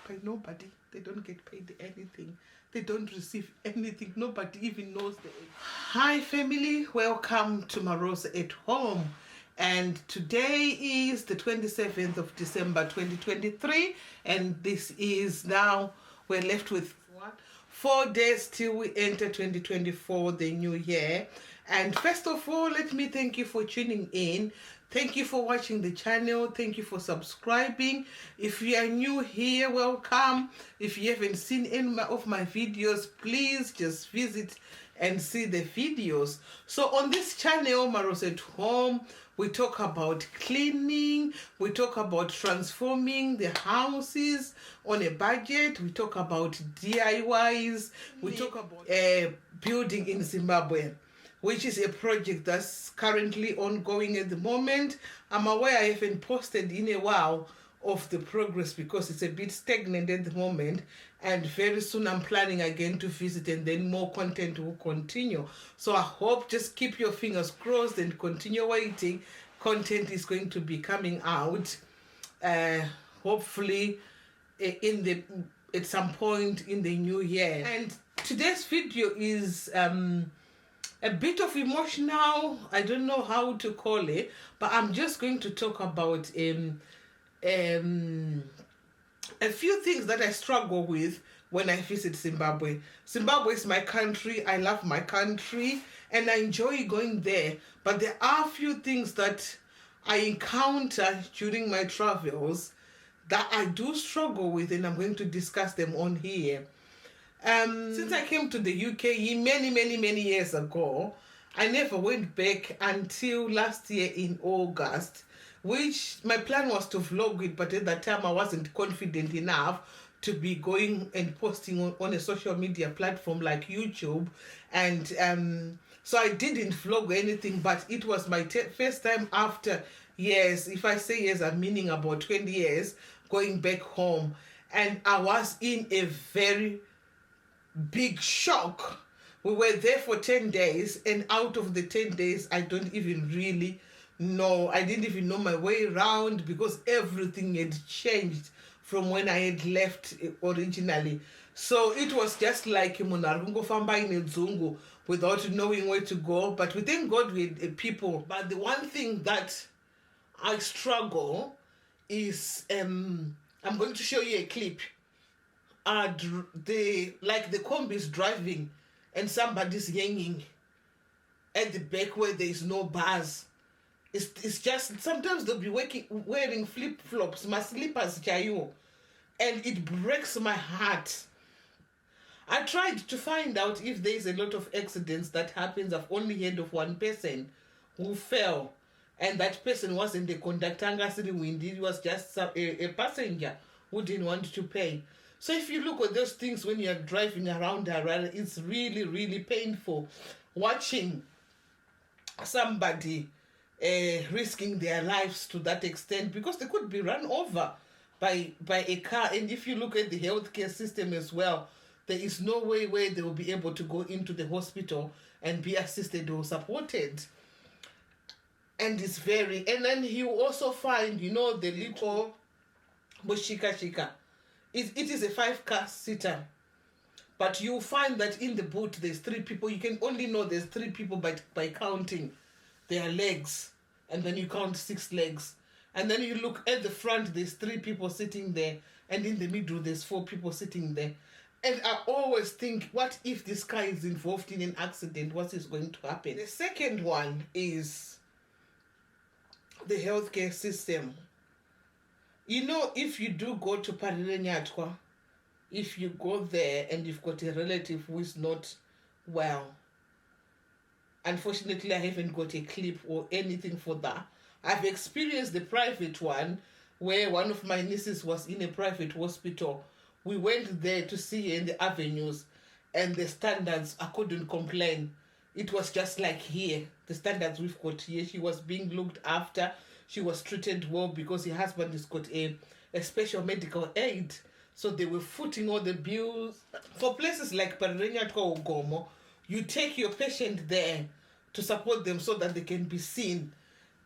by nobody. They don't get paid anything. They don't receive anything. Nobody even knows the age. Hi family, welcome to Marose at Home. And today is the 27th of December 2023, and this is now, we're left with 4 days till we enter 2024, the new year. And first of all, let me thank you for tuning in. Thank you for watching the channel. Thank you for subscribing. If you are new here, welcome. If you haven't seen any of my videos, please just visit and see the videos. So on this channel, Marose at Home, we talk about cleaning, we talk about transforming the houses on a budget, we talk about DIYs, we talk about building in Zimbabwe, which is a project that's currently ongoing at the moment. I'm aware I haven't posted in a while of the progress because it's a bit stagnant at the moment, and very soon I'm planning again to visit, and then more content will continue. So I hope, just keep your fingers crossed and continue waiting. Content is going to be coming out hopefully at some point in the new year. And today's video is a bit of emotional, I don't know how to call it, but I'm just going to talk about a few things that I struggle with when I visit Zimbabwe. Zimbabwe is my country. I love my country and I enjoy going there. But there are a few things that I encounter during my travels that I do struggle with, and I'm going to discuss them on here. Since I came to the UK many years ago, I never went back until last year in August, which my plan was to vlog it, but at that time I wasn't confident enough to be going and posting on a social media platform like YouTube. And so I didn't vlog anything, but it was my first time after years, if I say years, I'm meaning about 20 years, going back home. And I was in a very big shock. We were there for 10 days, and out of the 10 days, I don't even really know. I didn't even know my way around because everything had changed from when I had left originally. So it was just like without knowing where to go. But we thank God with people. But the one thing that I struggle is, I'm going to show you a clip. The combi is driving and somebody's hanging at the back where there is no bars. It's just, sometimes they'll be wearing flip-flops, my slippers, chayo, and it breaks my heart. I tried to find out if there is a lot of accidents that happens. I've only heard of one person who fell, and that person wasn't the conductor, it was just a passenger who didn't want to pay. So if you look at those things when you're driving around Harare, it's really painful watching somebody risking their lives to that extent, because they could be run over by a car. And if you look at the healthcare system as well, there is no way where they will be able to go into the hospital and be assisted or supported. And it's and then you also find, the little boshika. It is a 5-car seater, but you find that in the boot there's 3 people. You can only know there's 3 people by counting their legs, and then you count 6 legs. And then you look at the front, there's 3 people sitting there, and in the middle there's 4 people sitting there. And I always think, what if this car is involved in an accident? What is going to happen? The second one is the healthcare system. If you do go to Parirenyatwa, if you go there and you've got a relative who is not well, unfortunately I haven't got a clip or anything for that. I've experienced the private one where one of my nieces was in a private hospital. We went there to see her in the avenues, and the standards, I couldn't complain. It was just like here, the standards we've got here. She was being looked after. She was treated well because her husband has got a special medical aid. So they were footing all the bills. For places like Parirenyatwa or Gomo, you take your patient there to support them so that they can be seen.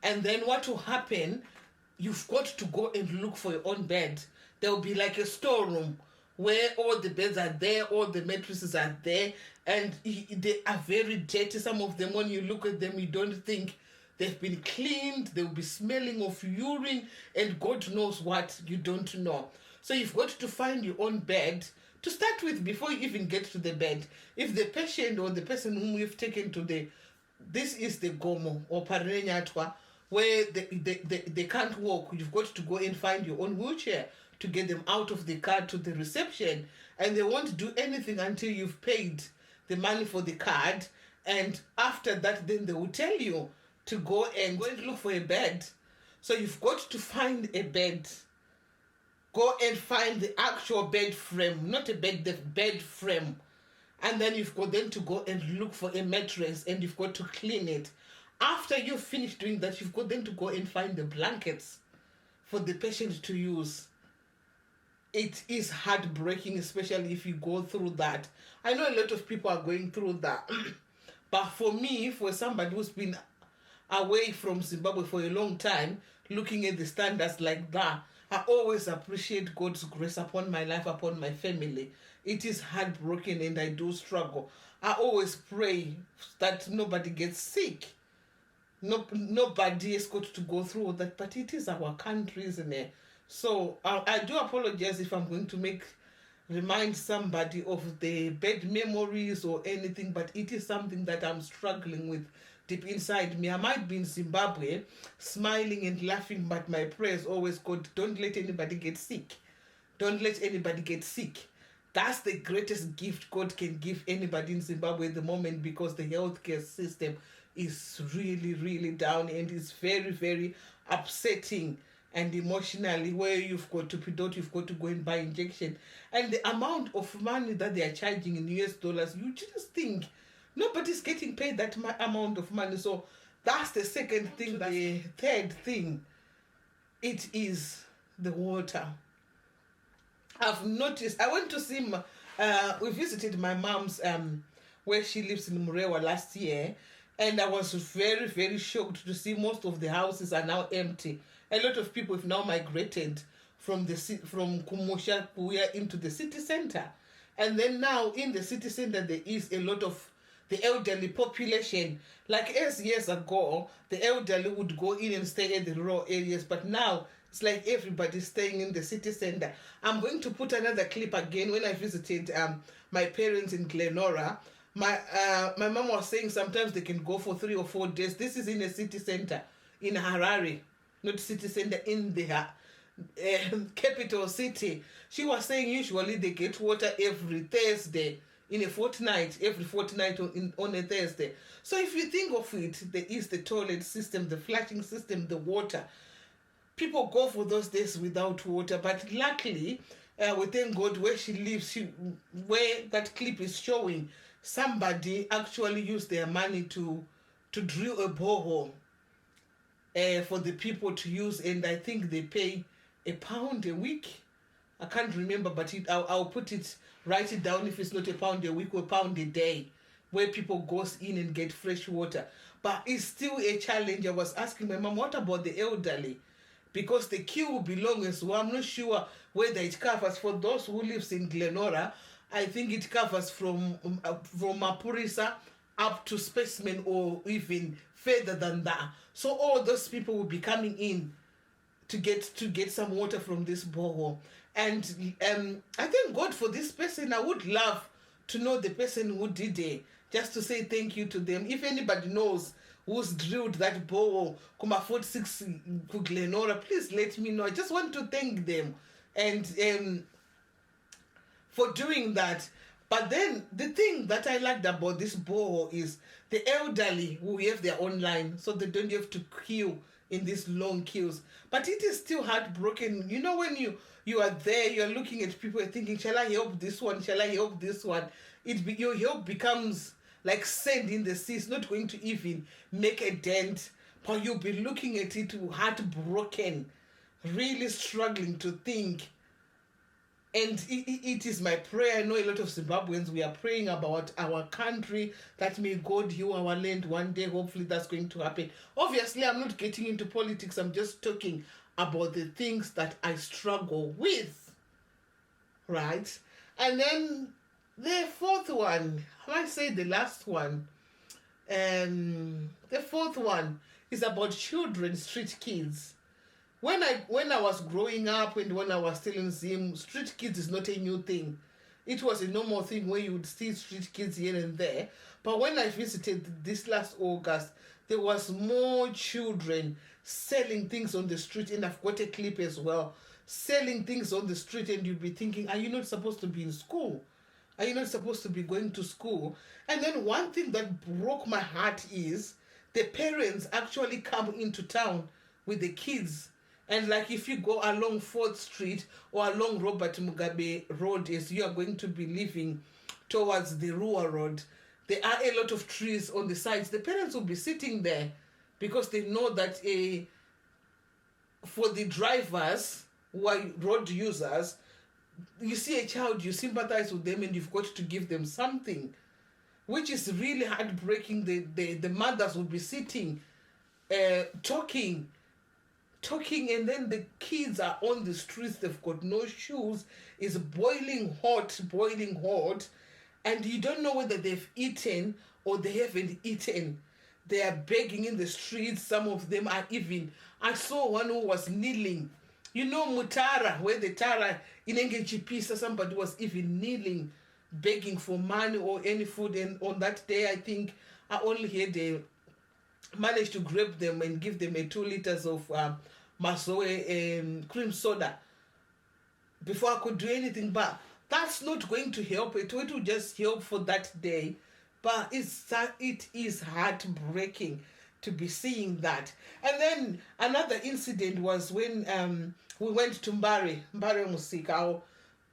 And then what will happen, you've got to go and look for your own bed. There will be like a storeroom where all the beds are there, all the mattresses are there, and they are very dirty. Some of them, when you look at them, you don't think they've been cleaned. They will be smelling of urine, and God knows what you don't know. So you've got to find your own bed to start with before you even get to the bed. If the patient or the person whom we've taken to this is the Gomo or Parenyatwa, where they can't walk, you've got to go and find your own wheelchair to get them out of the car to the reception, and they won't do anything until you've paid the money for the card, and after that then they will tell you to go and look for a bed. So you've got to find a bed. Go and find the actual bed frame, not a bed, the bed frame. And then you've got then to go and look for a mattress, and you've got to clean it. After you've finished doing that, you've got then to go and find the blankets for the patient to use. It is heartbreaking, especially if you go through that. I know a lot of people are going through that. But for me, for somebody who's been away from Zimbabwe for a long time, looking at the standards like that, I always appreciate God's grace upon my life, upon my family. It is heartbroken and I do struggle. I always pray that nobody gets sick. Nobody has got to go through that, but it is our country, isn't it? So I do apologize if I'm going to remind somebody of the bad memories or anything, but it is something that I'm struggling with deep inside me. I might be in Zimbabwe smiling and laughing, but my prayers always God, don't let anybody get sick. Don't let anybody get sick. That's the greatest gift God can give anybody in Zimbabwe at the moment, because the healthcare system is really, really down, and it's very, very upsetting and emotionally, where you've got to you've got to go and buy injection. And the amount of money that they are charging in US dollars, you just think nobody's getting paid that amount of money. So that's the second thing. The third thing, it is the water. I've noticed, I went to see, we visited my mom's, where she lives in Murewa last year, and I was very, very shocked to see most of the houses are now empty. A lot of people have now migrated from Kumusha into the city center. And then now in the city center, there is a lot of the elderly population. Like as years ago, the elderly would go in and stay at the rural areas, but now it's like everybody's staying in the city center. I'm going to put another clip again when I visited my parents in Glenora. My mom was saying sometimes they can go for 3 or 4 days. This is in a city center in Harare, not city center in the capital city. She was saying usually they get water every Thursday in a fortnight, every fortnight on a Thursday. So if you think of it, there is the toilet system, the flushing system, the water. People go for those days without water, but luckily, we thank God where she lives, where that clip is showing, somebody actually used their money to drill a borehole for the people to use, and I think they pay £1 a week. I can't remember, but I'll put it, write it down if it's not £1 a week or £1 a day, where people goes in and get fresh water. But it's still a challenge. I was asking my mom, what about the elderly? Because the queue will be long as well. I'm not sure whether it covers for those who lives in Glenora. I think it covers from Mapurisa up to Specimen, or even further than that. So all those people will be coming in to get some water from this borehole. And I thank God for this person. I would love to know the person who did it, just to say thank you to them. If anybody knows who's drilled that borehole, Kuma 46 Glenora, please let me know. I just want to thank them and for doing that. But then the thing that I liked about this borehole is the elderly who have their own line, so they don't have to queue in these long queues. But it is still heartbroken. You know, when you are there, you're looking at people and thinking, shall I help this one? Shall I help this one? Your help becomes like sand in the sea. It's not going to even make a dent, but you'll be looking at it heartbroken, really struggling to think. And it is my prayer. I know a lot of Zimbabweans, we are praying about our country, that may God heal our land one day. Hopefully that's going to happen. Obviously, I'm not getting into politics. I'm just talking about the things that I struggle with. right? And then the fourth one, I might say the last one, the fourth one is about children, street kids. When I was growing up and when I was still in Zim, street kids is not a new thing. It was a normal thing where you would see street kids here and there. But when I visited this last August, there was more children selling things on the street, and I've got a clip as well. Selling things on the street, and you'd be thinking, are you not supposed to be in school? Are you not supposed to be going to school? And then one thing that broke my heart is the parents actually come into town with the kids. And like if you go along 4th Street or along Robert Mugabe Road as you are going to be living towards the Rua Road, there are a lot of trees on the sides. The parents will be sitting there because they know that for the drivers who are road users, you see a child, you sympathize with them and you've got to give them something, which is really heartbreaking. The mothers will be sitting, talking, and then the kids are on the streets, they've got no shoes, it's boiling hot, and you don't know whether they've eaten or they haven't eaten. They are begging in the streets. Some of them are even, I saw one who was kneeling. You know Mutara, where the Tara in Engejipisa, somebody was even kneeling, begging for money or any food. And on that day, I think I only had managed to grab them and give them 2 liters of Masoe cream soda before I could do anything. But that's not going to help. It will just help for that day. But it is heartbreaking to be seeing that. And then another incident was when we went to Mbare Musika.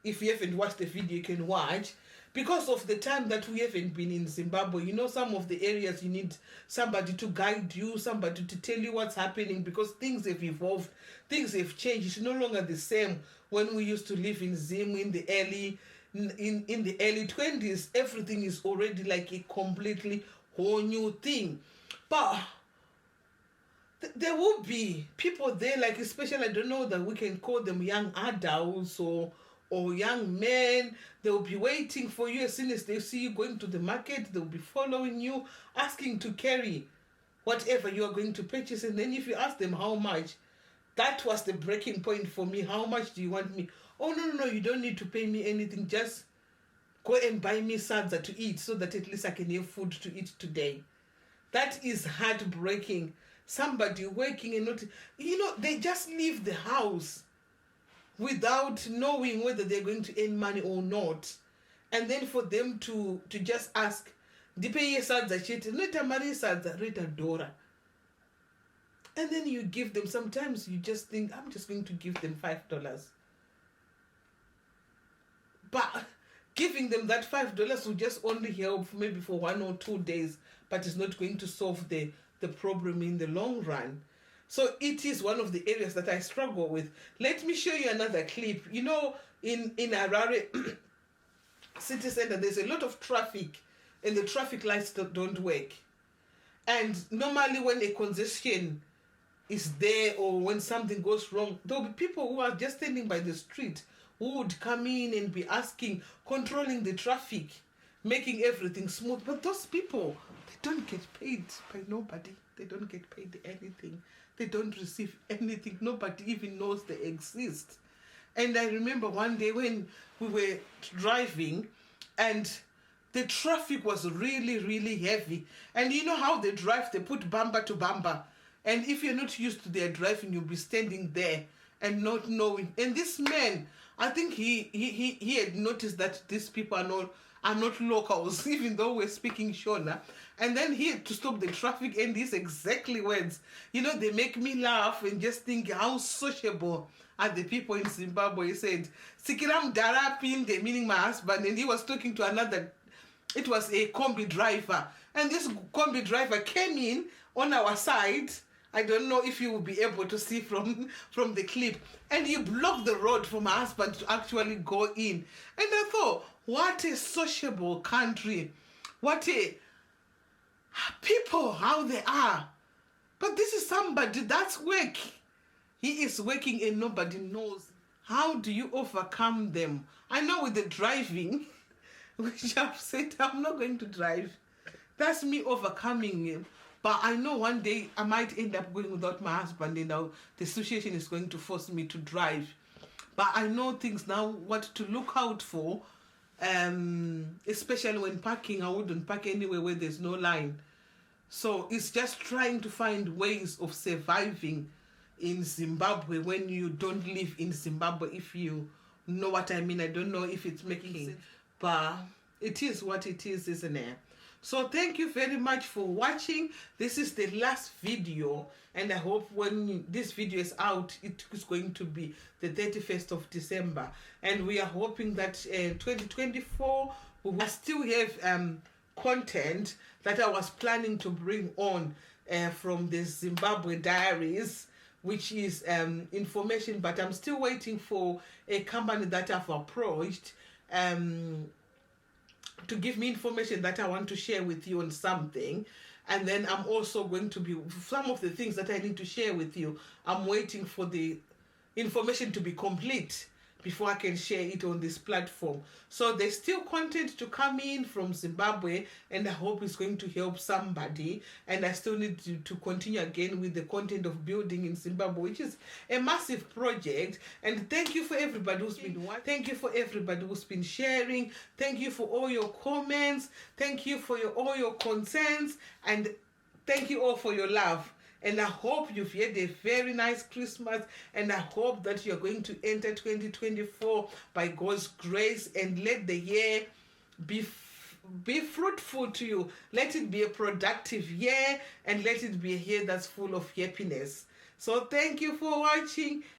If you haven't watched the video, you can watch. Because of the time that we haven't been in Zimbabwe, you know, some of the areas you need somebody to guide you, somebody to tell you what's happening, because things have evolved, things have changed. It's no longer the same when we used to live in Zim in the early 20s. Everything is already like a completely whole new thing. But there will be people there, like especially, I don't know that we can call them young adults or young men. They'll be waiting for you. As soon as they see you going to the market, they'll be following you, asking to carry whatever you are going to purchase. And then if you ask them how much, that was the breaking point for me. How much do you want me? Oh, no, you don't need to pay me anything. Just go and buy me sadza to eat so that at least I can have food to eat today. That is heartbreaking. Somebody working and not, they just leave the house without knowing whether they're going to earn money or not. And then for them to just ask, Dipeye sadza chete, neta mari sadza, reta dora. And then you give them, sometimes you just think, I'm just going to give them $5. But giving them that $5 will just only help maybe for 1 or 2 days, but it's not going to solve the problem in the long run. So it is one of the areas that I struggle with. Let me show you another clip. You know, in Harare city center, there's a lot of traffic and the traffic lights don't work. And normally when a congestion is there or when something goes wrong, there'll be people who are just standing by the street who would come in and be asking, controlling the traffic, making everything smooth. But those people, they don't get paid by nobody. They don't get paid anything. They don't receive anything. Nobody even knows they exist. And I remember one day when we were driving and the traffic was really, really heavy. And you know how they drive, they put bumper to bumper. And if you're not used to their driving, you'll be standing there and not knowing. And this man, I think he had noticed that these people are not locals, even though we're speaking Shona. And then he had to stop the traffic, and these exactly words, they make me laugh and just think how sociable are the people in Zimbabwe. He said, Sikiram Darapinde, meaning my husband, and he was talking to another, it was a combi driver. And this combi driver came in on our side. I don't know if you will be able to see from the clip. And he blocked the road for my husband to actually go in. And I thought, what a sociable country. What a people, how they are. But this is somebody that's work. He is working and nobody knows. How do you overcome them? I know with the driving, which I've said I'm not going to drive. That's me overcoming him. But I know one day I might end up going without my husband, and now the situation is going to force me to drive. But I know things now, what to look out for, especially when parking. I wouldn't park anywhere where there's no line. So it's just trying to find ways of surviving in Zimbabwe when you don't live in Zimbabwe, if you know what I mean. I don't know if it's making sense, but it is what it is, isn't it? So thank you very much for watching. This is the last video, and I hope when this video is out, it is going to be the 31st of December, and we are hoping that 2024 we will still have content that I was planning to bring on from the Zimbabwe diaries, which is information, but I'm still waiting for a company that I've approached to give me information that I want to share with you on something. And then I'm also going to be, some of the things that I need to share with you, I'm waiting for the information to be complete before I can share it on this platform. So there's still content to come in from Zimbabwe, and I hope it's going to help somebody. And I still need to continue again with the content of building in Zimbabwe, which is a massive project. And thank you for everybody who's been watching. Thank you for everybody who's been sharing. Thank you for all your comments. Thank you for all your concerns. And thank you all for your love. And I hope you've had a very nice Christmas, and I hope that you're going to enter 2024 by God's grace, and let the year be fruitful to you. Let it be a productive year, and let it be a year that's full of happiness. So thank you for watching,